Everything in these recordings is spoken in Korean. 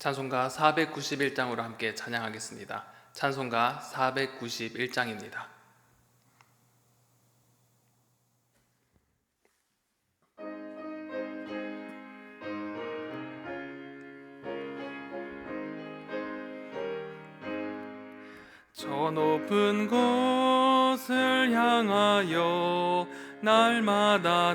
찬송가 491장으로 함께 찬양하겠습니다. 찬송가 491장입니다. 저 높은 곳을 향하여 날마다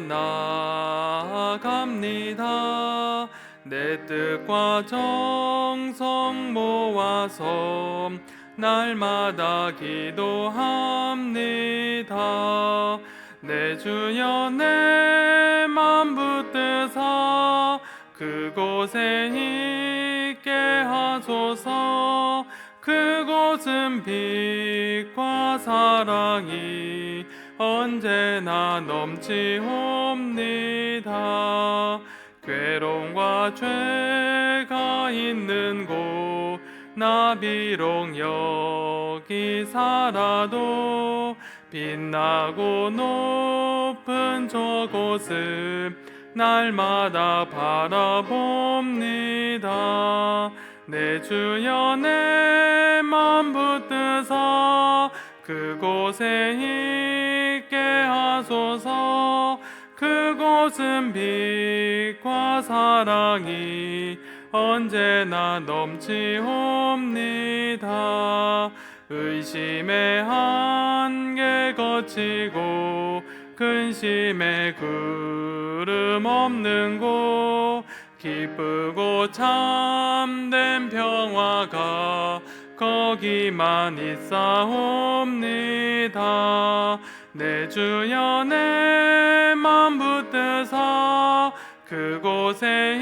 나아갑니다. 내 뜻과 정성 모아서 날마다 기도합니다. 내 주여 내 맘 붙드사 그곳에 있게 하소서. 그곳은 빛과 사랑이 언제나 넘치옵니다. 괴로움과 죄가 있는 곳 나 비록 여기 살아도 빛나고 높은 저곳을 날마다 바라봅니다. 내 주여 내 맘 붙드사 그곳에 있게 하소서. 그곳은 빛과 사랑이 언제나 넘치옵니다. 의심의 한계 거치고 근심의 구름 없는 곳 기쁘고 참된 평화가 거기만 있사옵니다. 내 주여 내 맘 붙드사 그곳에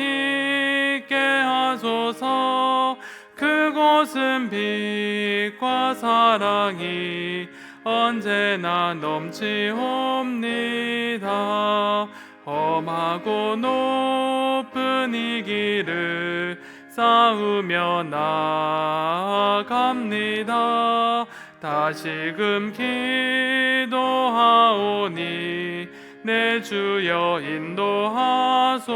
있게 하소서. 그곳은 빛과 사랑이 언제나 넘치옵니다. 험하고 높은 이 길을 쌓으며 나아갑니다. 다시금 기도하오니 내 주여 인도하소서.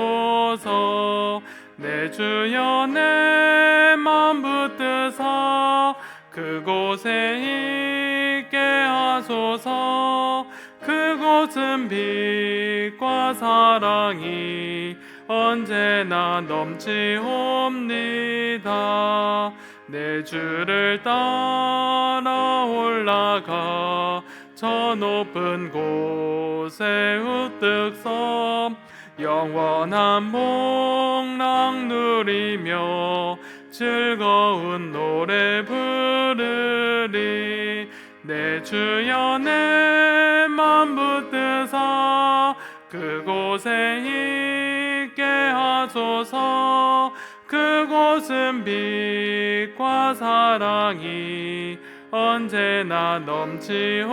내 주여 내 맘 붙드사 그곳에 있게 하소서. 그곳은 빛과 사랑이 언제나 넘치옵니다. 내 주를 따라 올라가 저 높은 곳에 우뚝 서 영원한 복락 누리며 즐거운 노래 부르리. 내 주여 내 맘 붙드사 그곳에 있게 하소서. 그곳은 빛과 사랑이 언제나 넘치옵니다.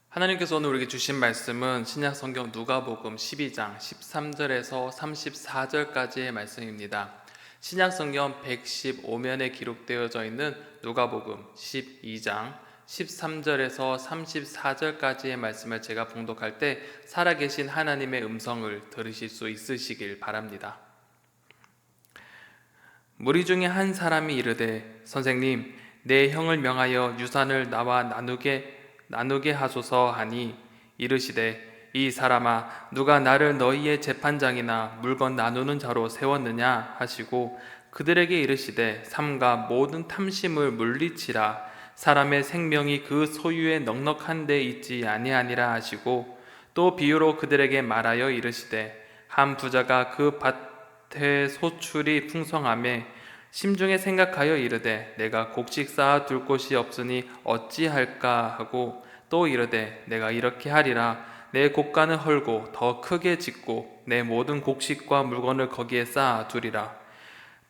하나님께서 오늘 우리에게 주신 말씀은 신약성경 누가복음 12장 13절에서 34절까지의 말씀입니다. 신약성경 115면에 기록되어져 있는 누가복음 12장 13절에서 34절까지의 말씀을 제가 봉독할 때 살아계신 하나님의 음성을 들으실 수 있으시길 바랍니다. 무리 중에 한 사람이 이르되 선생님 내 형을 명하여 유산을 나와 나누게 하소서 하니 이르시되 이 사람아 누가 나를 너희의 재판장이나 물건 나누는 자로 세웠느냐 하시고 그들에게 이르시되 삼가 모든 탐심을 물리치라. 사람의 생명이 그 소유에 넉넉한 데 있지 아니하니라 하시고 또 비유로 그들에게 말하여 이르시되 한 부자가 그 밭에 소출이 풍성하매 심중에 생각하여 이르되 내가 곡식 쌓아 둘 곳이 없으니 어찌할까 하고 또 이르되 내가 이렇게 하리라. 내 곡간을 헐고 더 크게 짓고 내 모든 곡식과 물건을 거기에 쌓아 두리라.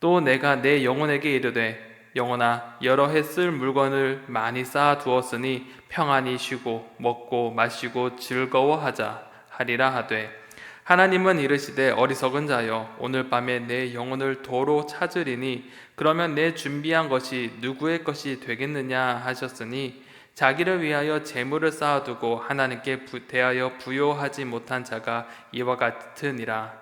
또 내가 내 영혼에게 이르되 영혼아 여러 해 쓸 물건을 많이 쌓아 두었으니 평안히 쉬고 먹고 마시고 즐거워하자 하리라 하되 하나님은 이르시되 어리석은 자여 오늘 밤에 내 영혼을 도로 찾으리니 그러면 내 준비한 것이 누구의 것이 되겠느냐 하셨으니 자기를 위하여 재물을 쌓아두고 하나님께 대하여 부요하지 못한 자가 이와 같으니라.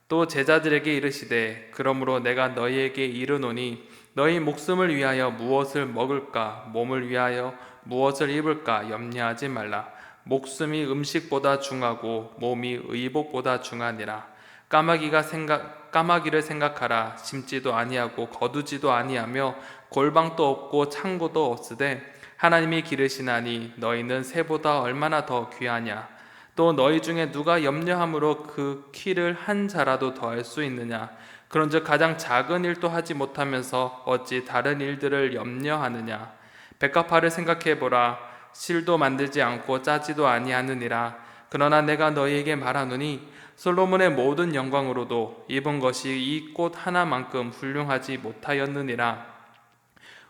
또 제자들에게 이르시되 그러므로 내가 너희에게 이르노니 너희 목숨을 위하여 무엇을 먹을까 몸을 위하여 무엇을 입을까 염려하지 말라. 목숨이 음식보다 중하고 몸이 의복보다 중하니라. 까마귀를 생각하라. 심지도 아니하고 거두지도 아니하며 골방도 없고 창고도 없으되 하나님이 기르시나니 너희는 새보다 얼마나 더 귀하냐. 또 너희 중에 누가 염려함으로 그 키를 한 자라도 더할 수 있느냐. 그런즉 가장 작은 일도 하지 못하면서 어찌 다른 일들을 염려하느냐. 백합화를 생각해보라. 실도 만들지 않고 짜지도 아니하느니라. 그러나 내가 너희에게 말하노니 솔로몬의 모든 영광으로도 입은 것이 이 꽃 하나만큼 훌륭하지 못하였느니라.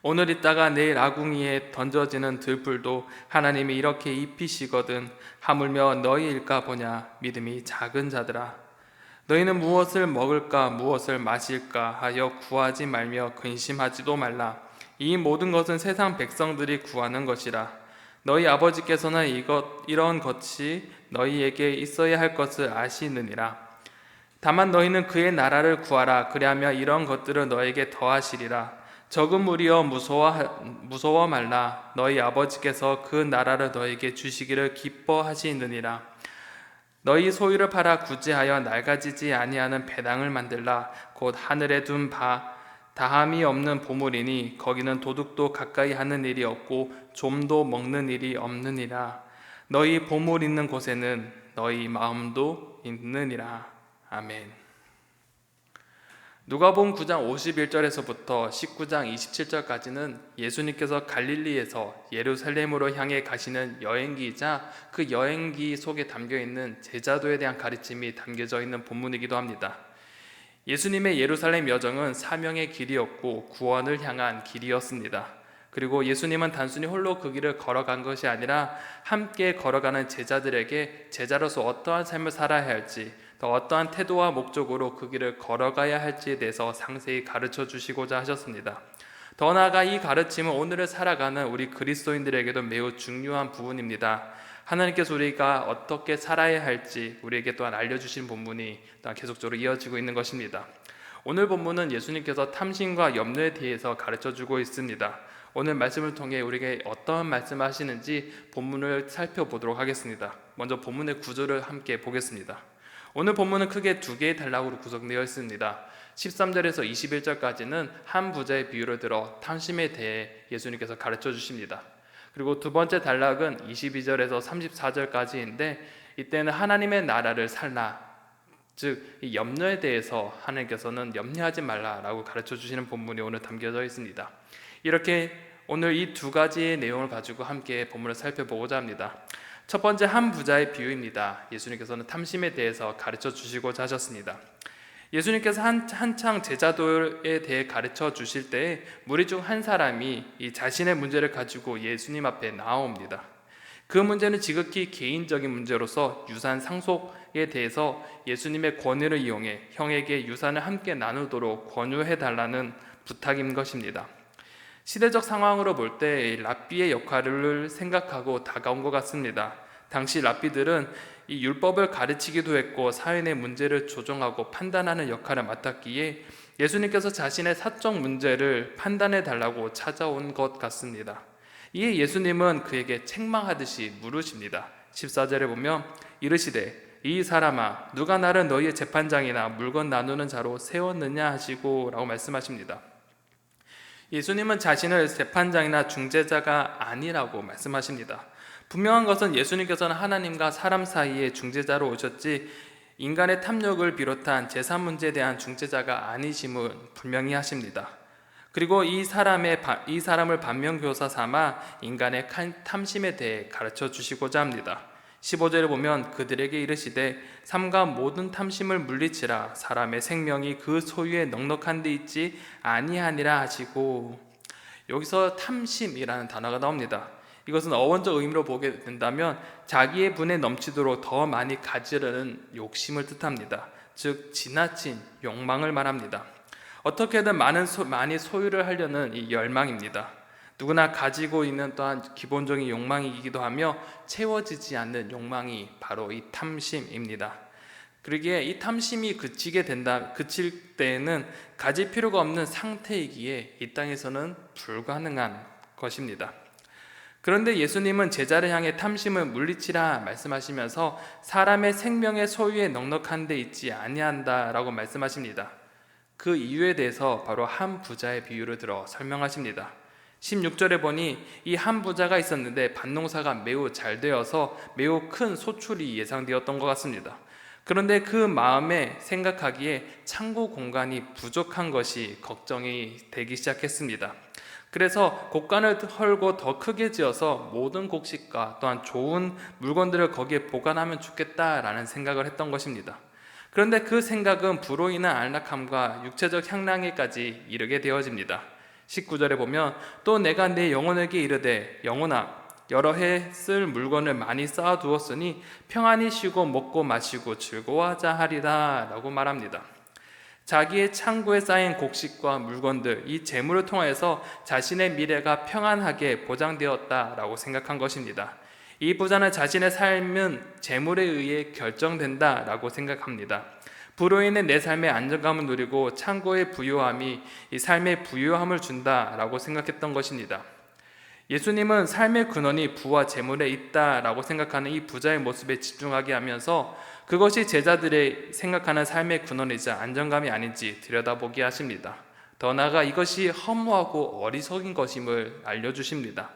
오늘 있다가 내일 아궁이에 던져지는 들풀도 하나님이 이렇게 입히시거든 하물며 너희일까 보냐. 믿음이 작은 자들아. 너희는 무엇을 먹을까 무엇을 마실까 하여 구하지 말며 근심하지도 말라. 이 모든 것은 세상 백성들이 구하는 것이라. 너희 아버지께서는 이런 것이 너희에게 있어야 할 것을 아시느니라. 다만 너희는 그의 나라를 구하라. 그리하면 이런 것들을 너에게 더하시리라. 적은 무리여 무서워 말라. 너희 아버지께서 그 나라를 너에게 주시기를 기뻐하시느니라. 너희 소유를 팔아 구제하여 낡아지지 아니하는 배당을 만들라. 곧 하늘에 둔 다함이 없는 보물이니 거기는 도둑도 가까이 하는 일이 없고 좀도 먹는 일이 없느니라. 너희 보물 있는 곳에는 너희 마음도 있느니라. 아멘. 누가복음 9장 51절에서부터 19장 27절까지는 예수님께서 갈릴리에서 예루살렘으로 향해 가시는 여행기이자 그 여행기 속에 담겨있는 제자도에 대한 가르침이 담겨져 있는 본문이기도 합니다. 예수님의 예루살렘 여정은 사명의 길이었고 구원을 향한 길이었습니다. 그리고 예수님은 단순히 홀로 그 길을 걸어간 것이 아니라 함께 걸어가는 제자들에게 제자로서 어떠한 삶을 살아야 할지, 또 어떠한 태도와 목적으로 그 길을 걸어가야 할지에 대해서 상세히 가르쳐 주시고자 하셨습니다. 더 나아가 이 가르침은 오늘을 살아가는 우리 그리스도인들에게도 매우 중요한 부분입니다. 하나님께서 우리가 어떻게 살아야 할지 우리에게 또한 알려주신 본문이 또한 계속적으로 이어지고 있는 것입니다. 오늘 본문은 예수님께서 탐심과 염려에 대해서 가르쳐주고 있습니다. 오늘 말씀을 통해 우리에게 어떠한 말씀을 하시는지 본문을 살펴보도록 하겠습니다. 먼저 본문의 구조를 함께 보겠습니다. 오늘 본문은 크게 두 개의 단락으로 구성되어 있습니다. 13절에서 21절까지는 한 부자의 비유를 들어 탐심에 대해 예수님께서 가르쳐 주십니다. 그리고 두 번째 단락은 22절에서 34절까지인데 이때는 하나님의 나라를 살라, 즉 이 염려에 대해서 하나님께서는 염려하지 말라라고 가르쳐 주시는 본문이 오늘 담겨져 있습니다. 이렇게 오늘 이 두 가지의 내용을 가지고 함께 본문을 살펴보고자 합니다. 첫 번째, 한 부자의 비유입니다. 예수님께서는 탐심에 대해서 가르쳐 주시고자 하셨습니다. 예수님께서 한창 제자도에 대해 가르쳐 주실 때 무리 중 한 사람이 이 자신의 문제를 가지고 예수님 앞에 나옵니다. 그 문제는 지극히 개인적인 문제로서 유산 상속에 대해서 예수님의 권위를 이용해 형에게 유산을 함께 나누도록 권유해달라는 부탁인 것입니다. 시대적 상황으로 볼 때 랍비의 역할을 생각하고 다가온 것 같습니다. 당시 랍비들은 이 율법을 가르치기도 했고 사회의 문제를 조정하고 판단하는 역할을 맡았기에 예수님께서 자신의 사적 문제를 판단해 달라고 찾아온 것 같습니다. 이에 예수님은 그에게 책망하듯이 물으십니다. 14절에 보면 이르시되 이 사람아 누가 나를 너희의 재판장이나 물건 나누는 자로 세웠느냐 하시고 라고 말씀하십니다. 예수님은 자신을 재판장이나 중재자가 아니라고 말씀하십니다. 분명한 것은 예수님께서는 하나님과 사람 사이의 중재자로 오셨지 인간의 탐욕을 비롯한 재산 문제에 대한 중재자가 아니심을 분명히 하십니다. 그리고 이 사람을 반면교사 삼아 인간의 탐심에 대해 가르쳐 주시고자 합니다. 15절에 보면 그들에게 이르시되 삼가 모든 탐심을 물리치라 사람의 생명이 그 소유에 넉넉한 데 있지 아니하니라 하시고, 여기서 탐심이라는 단어가 나옵니다. 이것은 어원적 의미로 보게 된다면 자기의 분에 넘치도록 더 많이 가지려는 욕심을 뜻합니다. 즉 지나친 욕망을 말합니다. 어떻게든 많이 소유를 하려는 이 열망입니다. 누구나 가지고 있는 또한 기본적인 욕망이기도 하며 채워지지 않는 욕망이 바로 이 탐심입니다. 그러기에 이 탐심이 그칠 때에는 가질 필요가 없는 상태이기에 이 땅에서는 불가능한 것입니다. 그런데 예수님은 제자를 향해 탐심을 물리치라 말씀하시면서 사람의 생명의 소유에 넉넉한 데 있지 아니한다라고 말씀하십니다. 그 이유에 대해서 바로 한 부자의 비유를 들어 설명하십니다. 16절에 보니 이 한 부자가 있었는데 밭농사가 매우 잘 되어서 매우 큰 소출이 예상되었던 것 같습니다. 그런데 그 마음에 생각하기에 창고 공간이 부족한 것이 걱정이 되기 시작했습니다. 그래서 곡간을 헐고 더 크게 지어서 모든 곡식과 또한 좋은 물건들을 거기에 보관하면 좋겠다라는 생각을 했던 것입니다. 그런데 그 생각은 부로 인한 안락함과 육체적 향락에까지 이르게 되어집니다. 19절에 보면 또 내가 내 영혼에게 이르되 영혼아 여러 해 쓸 물건을 많이 쌓아두었으니 평안히 쉬고 먹고 마시고 즐거워하자 하리라 라고 말합니다. 자기의 창고에 쌓인 곡식과 물건들, 이 재물을 통해서 자신의 미래가 평안하게 보장되었다라고 생각한 것입니다. 이 부자는 자신의 삶은 재물에 의해 결정된다라고 생각합니다. 부로 인해 내 삶의 안정감을 누리고 창고의 부유함이 이 삶의 부유함을 준다라고 생각했던 것입니다. 예수님은 삶의 근원이 부와 재물에 있다라고 생각하는 이 부자의 모습에 집중하게 하면서 그것이 제자들의 생각하는 삶의 근원이자 안정감이 아닌지 들여다보게 하십니다. 더 나아가 이것이 허무하고 어리석인 것임을 알려주십니다.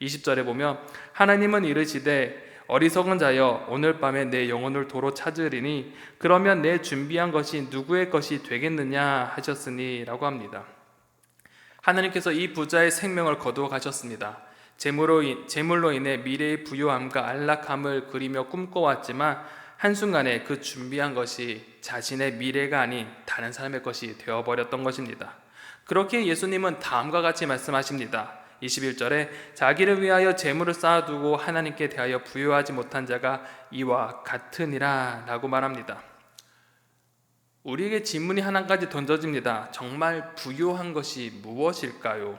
20절에 보면 하나님은 이르시되 어리석은 자여 오늘 밤에 내 영혼을 도로 찾으리니 그러면 내 준비한 것이 누구의 것이 되겠느냐 하셨으니 라고 합니다. 하나님께서 이 부자의 생명을 거두어 가셨습니다. 재물로 인해 미래의 부유함과 안락함을 그리며 꿈꿔왔지만 한순간에 그 준비한 것이 자신의 미래가 아닌 다른 사람의 것이 되어버렸던 것입니다. 그렇게 예수님은 다음과 같이 말씀하십니다. 21절에 자기를 위하여 재물을 쌓아두고 하나님께 대하여 부유하지 못한 자가 이와 같으니라 라고 말합니다. 우리에게 질문이 하나까지 던져집니다. 정말 부유한 것이 무엇일까요?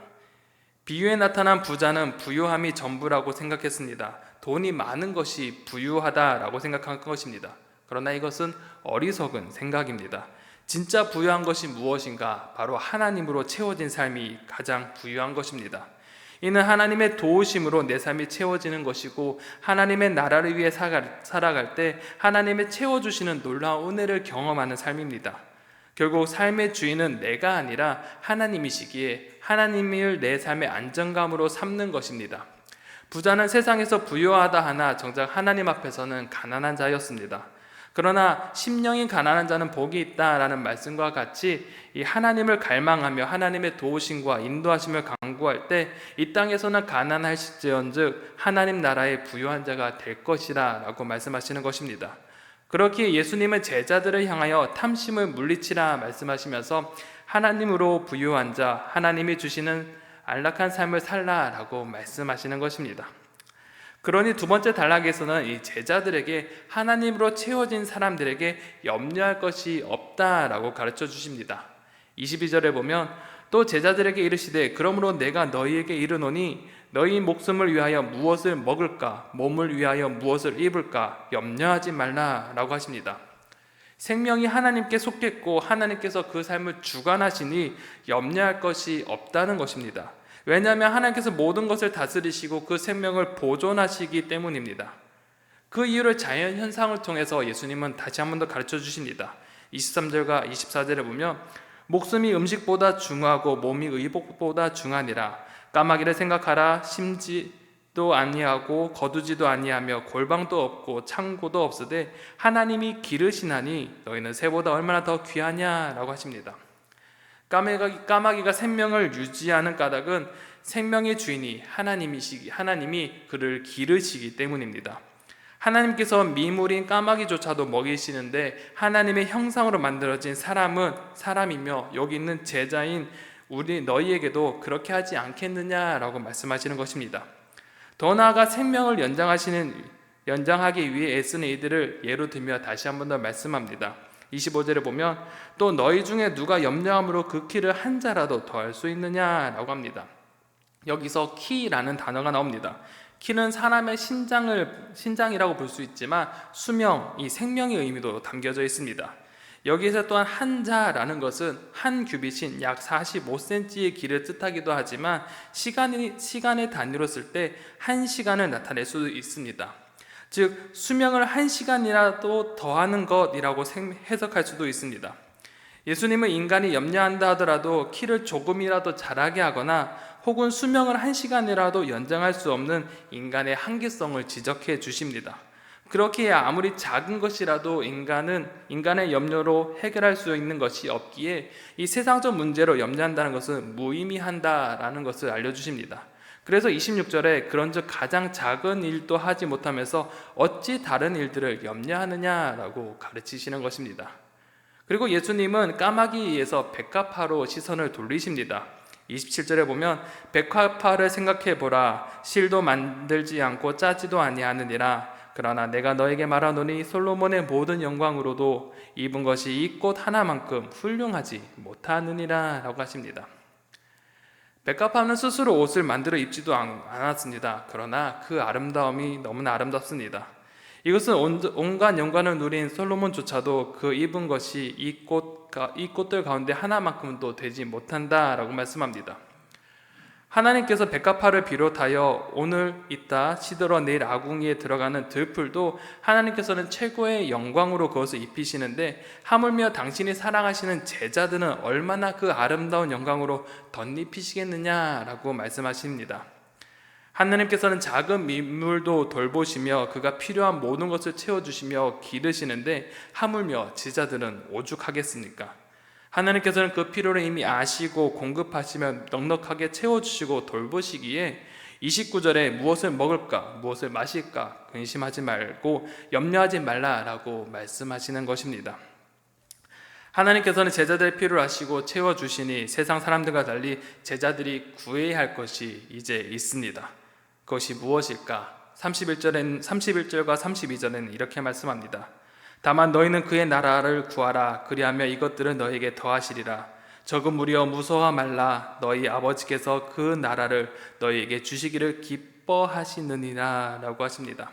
비유에 나타난 부자는 부유함이 전부라고 생각했습니다. 돈이 많은 것이 부유하다라고 생각한 것입니다. 그러나 이것은 어리석은 생각입니다. 진짜 부유한 것이 무엇인가? 바로 하나님으로 채워진 삶이 가장 부유한 것입니다. 이는 하나님의 도우심으로 내 삶이 채워지는 것이고 하나님의 나라를 위해 살아갈 때 하나님의 채워주시는 놀라운 은혜를 경험하는 삶입니다. 결국 삶의 주인은 내가 아니라 하나님이시기에 하나님을 내 삶의 안정감으로 삼는 것입니다. 부자는 세상에서 부유하다 하나 정작 하나님 앞에서는 가난한 자였습니다. 그러나 심령이 가난한 자는 복이 있다라는 말씀과 같이 이 하나님을 갈망하며 하나님의 도우심과 인도하심을 간구할 때 이 땅에서는 가난할지언즉 하나님 나라의 부유한 자가 될 것이라 라고 말씀하시는 것입니다. 그렇기에 예수님은 제자들을 향하여 탐심을 물리치라 말씀하시면서 하나님으로 부유한 자, 하나님이 주시는 안락한 삶을 살라라고 말씀하시는 것입니다. 그러니 두 번째 단락에서는 이 제자들에게 하나님으로 채워진 사람들에게 염려할 것이 없다라고 가르쳐 주십니다. 22절에 보면 또 제자들에게 이르시되 그러므로 내가 너희에게 이르노니 너희 목숨을 위하여 무엇을 먹을까 몸을 위하여 무엇을 입을까 염려하지 말라라고 하십니다. 생명이 하나님께 속했고 하나님께서 그 삶을 주관하시니 염려할 것이 없다는 것입니다. 왜냐하면 하나님께서 모든 것을 다스리시고 그 생명을 보존하시기 때문입니다. 그 이유를 자연 현상을 통해서 예수님은 다시 한 번 더 가르쳐 주십니다. 23절과 24절에 보면 목숨이 음식보다 중하고 몸이 의복보다 중하니라. 까마귀를 생각하라. 심지도 아니하고 거두지도 아니하며 골방도 없고 창고도 없으되 하나님이 기르시나니 너희는 새보다 얼마나 더 귀하냐라고 하십니다. 까마귀가 생명을 유지하는 까닭은 생명의 주인이 하나님이 그를 기르시기 때문입니다. 하나님께서 미물인 까마귀조차도 먹이시는데 하나님의 형상으로 만들어진 사람이며 여기 있는 제자인 너희에게도 그렇게 하지 않겠느냐라고 말씀하시는 것입니다. 더 나아가 생명을 연장하기 위해 애쓰는 이들을 예로 들며 다시 한 번 더 말씀합니다. 25절에 보면 또 너희 중에 누가 염려함으로 그 키를 한 자라도 더할 수 있느냐라고 합니다. 여기서 키라는 단어가 나옵니다. 키는 사람의 신장이라고 볼 수 있지만 수명, 이 생명의 의미도 담겨져 있습니다. 여기서 또한 한자라는 것은 한 규빗인 약 45cm의 길을 뜻하기도 하지만 시간의 단위로 쓸 때 1시간을 나타낼 수도 있습니다. 즉 수명을 1시간이라도 더하는 것이라고 해석할 수도 있습니다. 예수님은 인간이 염려한다 하더라도 키를 조금이라도 자라게 하거나 혹은 수명을 1시간이라도 연장할 수 없는 인간의 한계성을 지적해 주십니다. 그렇게 아무리 작은 것이라도 인간의 염려로 해결할 수 있는 것이 없기에 이 세상적 문제로 염려한다는 것은 무의미한다라는 것을 알려주십니다. 그래서 26절에 그런즉 가장 작은 일도 하지 못하면서 어찌 다른 일들을 염려하느냐라고 가르치시는 것입니다. 그리고 예수님은 까마귀에서 백합화로 시선을 돌리십니다. 27절에 보면 백합화를 생각해보라. 실도 만들지 않고 짜지도 아니하느니라. 그러나 내가 너에게 말하노니 솔로몬의 모든 영광으로도 입은 것이 이 꽃 하나만큼 훌륭하지 못하느니라 라고 하십니다. 백합화는 스스로 옷을 만들어 입지도 않았습니다. 그러나 그 아름다움이 너무나 아름답습니다. 이것은 온갖 영광을 누린 솔로몬조차도 그 입은 것이 이 꽃들 가운데 하나만큼도 되지 못한다라고 말씀합니다. 하나님께서 백합화를 비롯하여 오늘 이따 시들어 내일 아궁이에 들어가는 들풀도 하나님께서는 최고의 영광으로 그것을 입히시는데 하물며 당신이 사랑하시는 제자들은 얼마나 그 아름다운 영광으로 덧입히시겠느냐라고 말씀하십니다. 하나님께서는 작은 민물도 돌보시며 그가 필요한 모든 것을 채워주시며 기르시는데 하물며 제자들은 오죽하겠습니까? 하나님께서는 그 필요를 이미 아시고 공급하시며 넉넉하게 채워주시고 돌보시기에 29절에 무엇을 먹을까 무엇을 마실까 근심하지 말고 염려하지 말라라고 말씀하시는 것입니다. 하나님께서는 제자들의 필요를 아시고 채워주시니 세상 사람들과 달리 제자들이 구해야 할 것이 이제 있습니다. 그것이 무엇일까? 31절과 32절에는 이렇게 말씀합니다. 다만 너희는 그의 나라를 구하라. 그리하며 이것들은 너희에게 더하시리라. 적은 무리여 무서워 말라. 너희 아버지께서 그 나라를 너희에게 주시기를 기뻐하시느니라 라고 하십니다.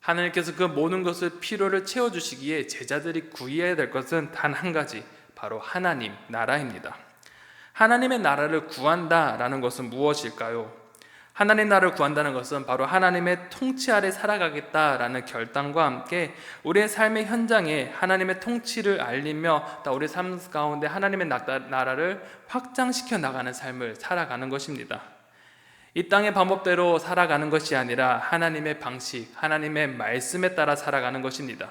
하나님께서 그 모든 것을 필요를 채워주시기에 제자들이 구해야 될 것은 단 한 가지, 바로 하나님 나라입니다. 하나님의 나라를 구한다라는 것은 무엇일까요? 하나님 나라를 구한다는 것은 바로 하나님의 통치 아래 살아가겠다라는 결단과 함께 우리의 삶의 현장에 하나님의 통치를 알리며 또 우리 삶 가운데 하나님의 나라를 확장시켜 나가는 삶을 살아가는 것입니다. 이 땅의 방법대로 살아가는 것이 아니라 하나님의 방식, 하나님의 말씀에 따라 살아가는 것입니다.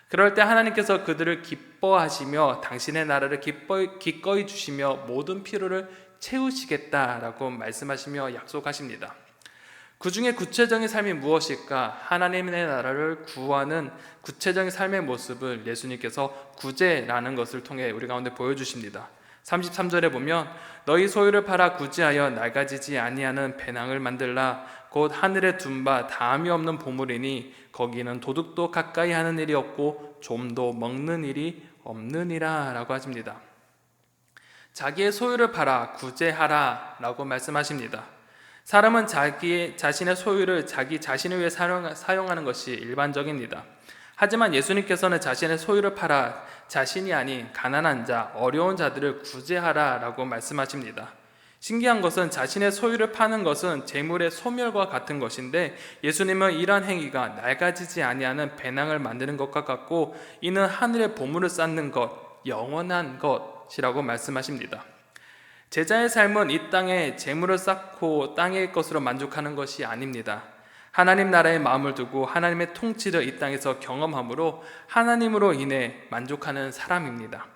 그럴 때 하나님께서 그들을 기뻐하시며 당신의 나라를 기꺼이 주시며 모든 필요를 채우시겠다라고 말씀하시며 약속하십니다. 그 중에 구체적인 삶이 무엇일까? 하나님의 나라를 구하는 구체적인 삶의 모습을 예수님께서 구제라는 것을 통해 우리 가운데 보여주십니다. 33절에 보면 너희 소유를 팔아 구제하여 낡아지지 아니하는 배낭을 만들라. 곧 하늘에 둔 바 다함이 없는 보물이니 거기는 도둑도 가까이 하는 일이 없고 좀도 먹는 일이 없느니라 라고 하십니다. 자기의 소유를 팔아 구제하라 라고 말씀하십니다. 사람은 자신의 소유를 자기 자신을 위해 사용하는 것이 일반적입니다. 하지만 예수님께서는 자신의 소유를 팔아 자신이 아닌 가난한 자, 어려운 자들을 구제하라 라고 말씀하십니다. 신기한 것은 자신의 소유를 파는 것은 재물의 소멸과 같은 것인데 예수님은 이러한 행위가 낡아지지 아니하는 배낭을 만드는 것과 같고 이는 하늘의 보물을 쌓는 것, 영원한 것이라고 말씀하십니다. 제자의 삶은 이 땅에 재물을 쌓고 땅의 것으로 만족하는 것이 아닙니다. 하나님 나라에 마음을 두고 하나님의 통치를 이 땅에서 경험함으로 하나님으로 인해 만족하는 사람입니다.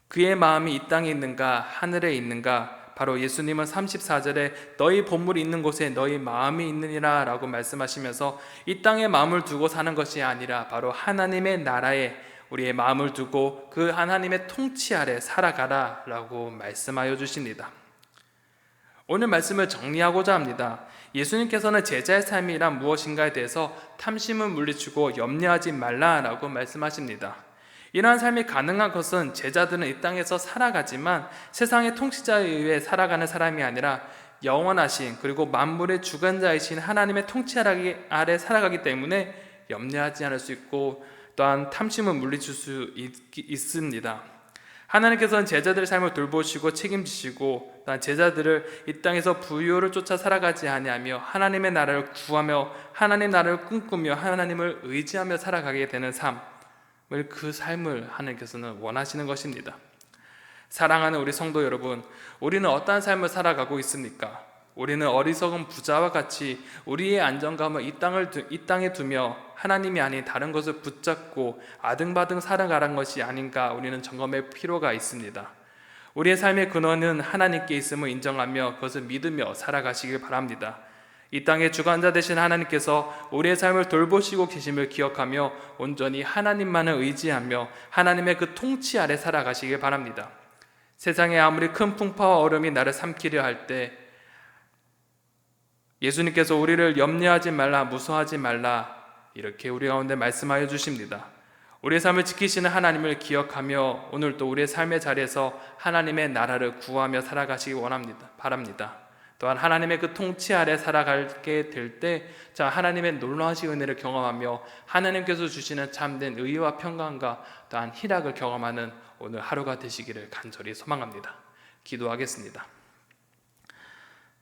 그의 마음이 이 땅에 있는가 하늘에 있는가? 바로 예수님은 34절에 너희 본물이 있는 곳에 너희 마음이 있느니라 라고 말씀하시면서 이 땅에 마음을 두고 사는 것이 아니라 바로 하나님의 나라에 우리의 마음을 두고 그 하나님의 통치 아래 살아가라 라고 말씀하여 주십니다. 오늘 말씀을 정리하고자 합니다. 예수님께서는 제자의 삶이란 무엇인가에 대해서 탐심을 물리치고 염려하지 말라라고 말씀하십니다. 이러한 삶이 가능한 것은 제자들은 이 땅에서 살아가지만 세상의 통치자에 의해 살아가는 사람이 아니라 영원하신 그리고 만물의 주관자이신 하나님의 통치 아래 살아가기 때문에 염려하지 않을 수 있고 또한 탐심을 물리칠 수 있습니다. 하나님께서는 제자들의 삶을 돌보시고 책임지시고 또한 제자들을 이 땅에서 부요를 쫓아 살아가지 아니하며 하나님의 나라를 구하며 하나님의 나라를 꿈꾸며 하나님을 의지하며 살아가게 되는 삶을 그 삶을 하나님께서는 원하시는 것입니다. 사랑하는 우리 성도 여러분, 우리는 어떠한 삶을 살아가고 있습니까? 우리는 어리석은 부자와 같이 우리의 안정감을 이 땅에 두며 하나님이 아닌 다른 것을 붙잡고 아등바등 살아가는 것이 아닌가 우리는 점검할 필요가 있습니다. 우리의 삶의 근원은 하나님께 있음을 인정하며 그것을 믿으며 살아가시길 바랍니다. 이 땅의 주관자 되신 하나님께서 우리의 삶을 돌보시고 계심을 기억하며 온전히 하나님만을 의지하며 하나님의 그 통치 아래 살아가시길 바랍니다. 세상에 아무리 큰 풍파와 얼음이 나를 삼키려 할 때 예수님께서 우리를 염려하지 말라, 무서워하지 말라 이렇게 우리 가운데 말씀하여 주십니다. 우리의 삶을 지키시는 하나님을 기억하며 오늘도 우리의 삶의 자리에서 하나님의 나라를 구하며 살아가시기 바랍니다. 또한 하나님의 그 통치 아래 살아가게 될 때 하나님의 놀라우신 은혜를 경험하며 하나님께서 주시는 참된 의와 평강과 또한 희락을 경험하는 오늘 하루가 되시기를 간절히 소망합니다. 기도하겠습니다.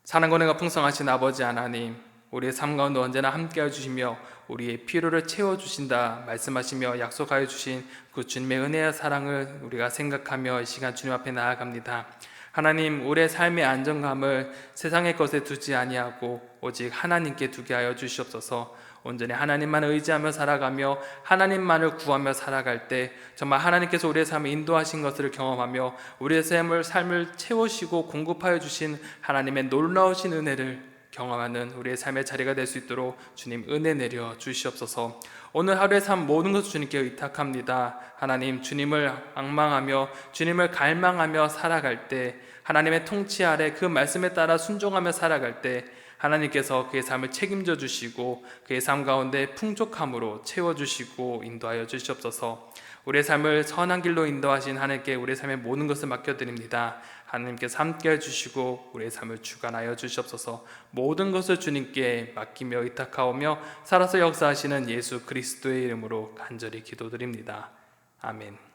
사랑과 은혜가 풍성하신 아버지 하나님, 우리의 삶 가운데 언제나 함께해 주시며 우리의 필요를 채워주신다 말씀하시며 약속하여 주신 그 주님의 은혜와 사랑을 우리가 생각하며 이 시간 주님 앞에 나아갑니다. 하나님, 우리의 삶의 안정감을 세상의 것에 두지 아니하고 오직 하나님께 두게 하여 주시옵소서. 온전히 하나님만 의지하며 살아가며 하나님만을 구하며 살아갈 때 정말 하나님께서 우리의 삶을 인도하신 것을 경험하며 우리의 삶을 채우시고 공급하여 주신 하나님의 놀라우신 은혜를 경험하는 우리의 삶의 자리가 될 수 있도록 주님 은혜 내려 주시옵소서. 오늘 하루의 삶 모든 것을 주님께 의탁합니다. 하나님, 주님을 앙망하며 주님을 갈망하며 살아갈 때 하나님의 통치 아래 그 말씀에 따라 순종하며 살아갈 때 하나님께서 그의 삶을 책임져 주시고 그의 삶 가운데 풍족함으로 채워주시고 인도하여 주시옵소서. 우리의 삶을 선한 길로 인도하신 하나님께 우리의 삶의 모든 것을 맡겨드립니다. 하나님께서 함께 해주시고 우리의 삶을 주관하여 주시옵소서. 모든 것을 주님께 맡기며 의탁하오며 살아서 역사하시는 예수 그리스도의 이름으로 간절히 기도드립니다. 아멘.